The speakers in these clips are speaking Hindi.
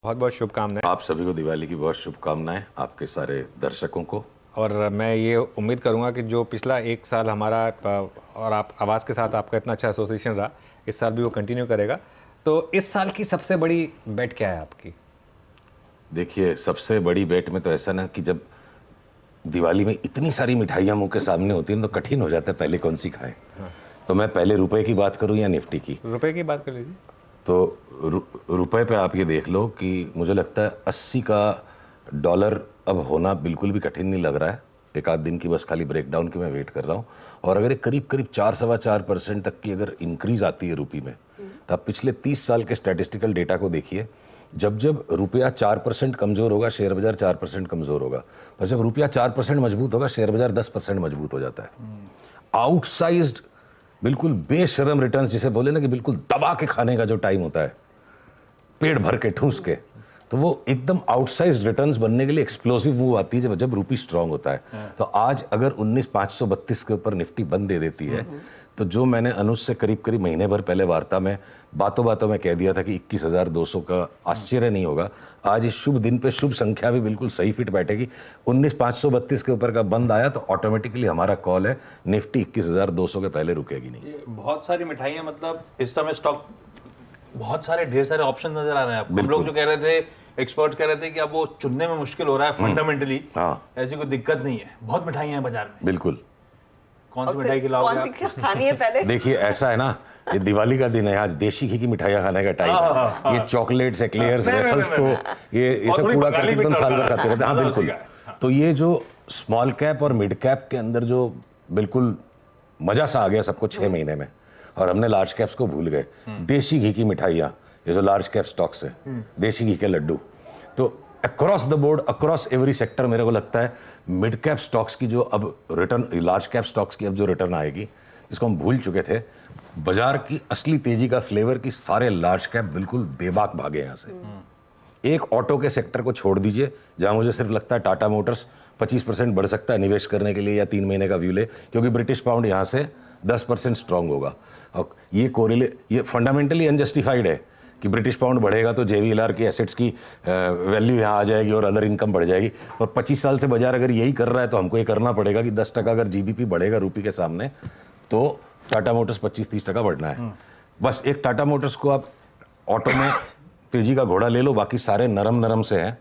बहुत बहुत शुभकामनाएं। आप सभी को दिवाली की बहुत शुभकामनाएं, आपके सारे दर्शकों को। और मैं ये उम्मीद करूंगा कि जो पिछला एक साल हमारा और आप आवाज़ के साथ आपका इतना अच्छा एसोसिएशन रहा, इस साल भी वो कंटिन्यू करेगा। तो इस साल की सबसे बड़ी बेट क्या है आपकी? देखिए, सबसे बड़ी बेट में तो ऐसा ना कि जब दिवाली में इतनी सारी मिठाइयाँ मुंह के सामने होती हैं तो कठिन हो जाता है पहले कौन सी खाएं। तो मैं पहले रुपए की बात करूं या निफ्टी की? रुपए की बात कर लीजिए। तो रुपए पे आप ये देख लो कि मुझे लगता है 80 का डॉलर अब होना बिल्कुल भी कठिन नहीं लग रहा है। एक आध दिन की बस खाली ब्रेकडाउन की मैं वेट कर रहा हूँ। और अगर एक करीब करीब 4-4.25% तक की अगर इंक्रीज आती है रुपये में, तो आप पिछले 30 साल के स्टैटिस्टिकल डेटा को देखिए। जब जब रुपया 4% कमज़ोर होगा, शेयर बाजार 4% कमज़ोर होगा। पर जब रुपया 4% मजबूत होगा, शेयर बाजार 10% मजबूत हो जाता है। आउटसाइज्ड, बिल्कुल बेशरम रिटर्न्स, जिसे बोले ना कि बिल्कुल दबा के खाने का जो टाइम होता है, पेट भर के ठूस के, तो वो एकदम आउटसाइज रिटर्न्स बनने के लिए एक्सप्लोसिव मूव आती है जब रूपी स्ट्रांग होता है। तो आज अगर 19,532 के ऊपर निफ्टी बंद दे देती है, तो जो मैंने अनुज से करीब करीब महीने भर पहले वार्ता में बातों बातों में कह दिया था कि 21,200 का आश्चर्य नहीं होगा, आज इस शुभ दिन पे शुभ संख्या भी बिल्कुल सही फिट बैठेगी। 19,532 के ऊपर का बंद आया तो ऑटोमेटिकली हमारा कॉल है निफ्टी 21,200 के पहले रुकेगी नहीं। बहुत सारी मिठाइयाँ, मतलब इस समय स्टॉक बहुत सारे ढेर सारे ऑप्शन नजर आ रहे हैं आपको। हम लोग जो कह रहे थे, एक्सपर्ट्स कह रहे थे कि अब वो चुनने में मुश्किल हो रहा है फंडामेंटली। ऐसी कोई दिक्कत नहीं है, बहुत मिठाइयाँ हैं बाजार में। बिल्कुल। कौन सी मिठाई खिलाओगे? कौन सी खानी है पहले? देखिए, ऐसा है ना, ये दिवाली का दिन है, आज देशी घी की मिठाइयाँ खाने का टाइम है। ये चॉकलेट्स, एक्लेयर्स, वेफल्स तो ये सब पूरा करके एकदम साल भर खाते रहते हैं। हाँ बिल्कुल। तो ये जो स्मॉल कैप और मिड कैप के अंदर जो बिल्कुल मजा सा आ गया सबको 6 महीने में, और हमने लार्ज कैप्स को भूल गए। देशी घी की मिठाइयाँ, ये जो लार्ज कैप स्टॉक्स है, देशी घी के लड्डू, तो across the board, across every sector मेरे को लगता है मिड कैप स्टॉक्स की जो अब रिटर्न, लार्ज कैप स्टॉक्स की अब जो रिटर्न आएगी, जिसको हम भूल चुके थे, बाजार की असली तेजी का फ्लेवर की सारे लार्ज कैप बिल्कुल बेबाक भागे यहाँ से। एक ऑटो के सेक्टर को छोड़ दीजिए, जहां मुझे सिर्फ लगता है टाटा मोटर्स 25% बढ़ सकता है निवेश करने के लिए, या 3 महीने का व्यू ले, क्योंकि ब्रिटिश पाउंड यहाँ से 10% स्ट्रांग होगा। और ये फंडामेंटली अनजस्टिफाइड है कि ब्रिटिश पाउंड बढ़ेगा तो JVLR की एसेट्स की वैल्यू यहाँ आ जाएगी और अदर इनकम बढ़ जाएगी। पर 25 साल से बाजार अगर यही कर रहा है तो हमको ये करना पड़ेगा कि 10% अगर GBP बढ़ेगा रुपये के सामने, तो टाटा मोटर्स 25-30% बढ़ना है। बस एक टाटा मोटर्स को आप ऑटो में तेजी का घोड़ा ले लो, बाकी सारे नरम नरम से हैं।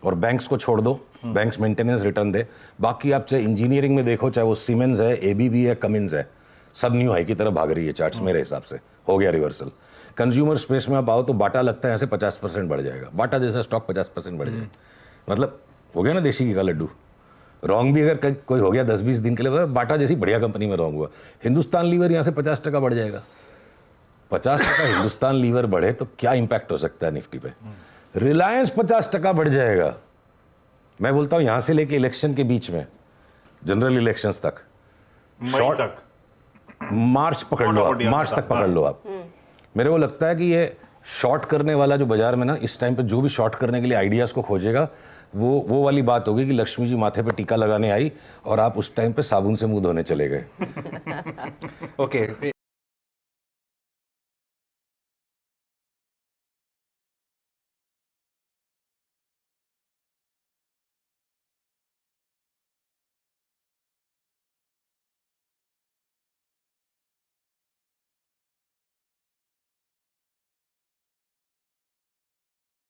और बैंक्स को छोड़ दो, बैंक्स मेंटेनेंस रिटर्न दे। बाकी आप चाहे इंजीनियरिंग में देखो, चाहे वो सीमेंस है, ABB है, कमिंस है, सब न्यू हाई की तरफ भाग रही है चार्ट्स। मेरे हिसाब से हो गया रिवर्सल। कंज्यूमर स्पेस में आप आओ तो बाटा लगता है यहाँ से 50% बढ़ जाएगा। बाटा जैसा स्टॉक 50% बढ़ जाएगा, मतलब हो गया ना देशी घी का लड्डू। रॉन्ग भी अगर कोई हो गया 10-20 दिन के लिए, तो बाटा जैसी बढ़िया कंपनी में रॉन्ग हुआ। हिंदुस्तान लीवर यहाँ से 50% बढ़ जाएगा। 50% हिंदुस्तान लीवर बढ़े तो क्या इंपैक्ट हो सकता है निफ्टी पे? रिलायंस 50% बढ़ जाएगा। मैं बोलता हूँ यहाँ से लेके इलेक्शन के बीच में, जनरल इलेक्शंस तक, मई तक, मार्च पकड़ लो आप, मार्च तक पकड़ लो आप। मेरे को लगता है कि ये शॉर्ट करने वाला जो बाजार में ना इस टाइम पे जो भी शॉर्ट करने के लिए आइडियाज को खोजेगा, वो वाली बात होगी कि लक्ष्मी जी माथे पे टीका लगाने आई और आप उस टाइम पे साबुन से मुंह धोने चले गए। ओके।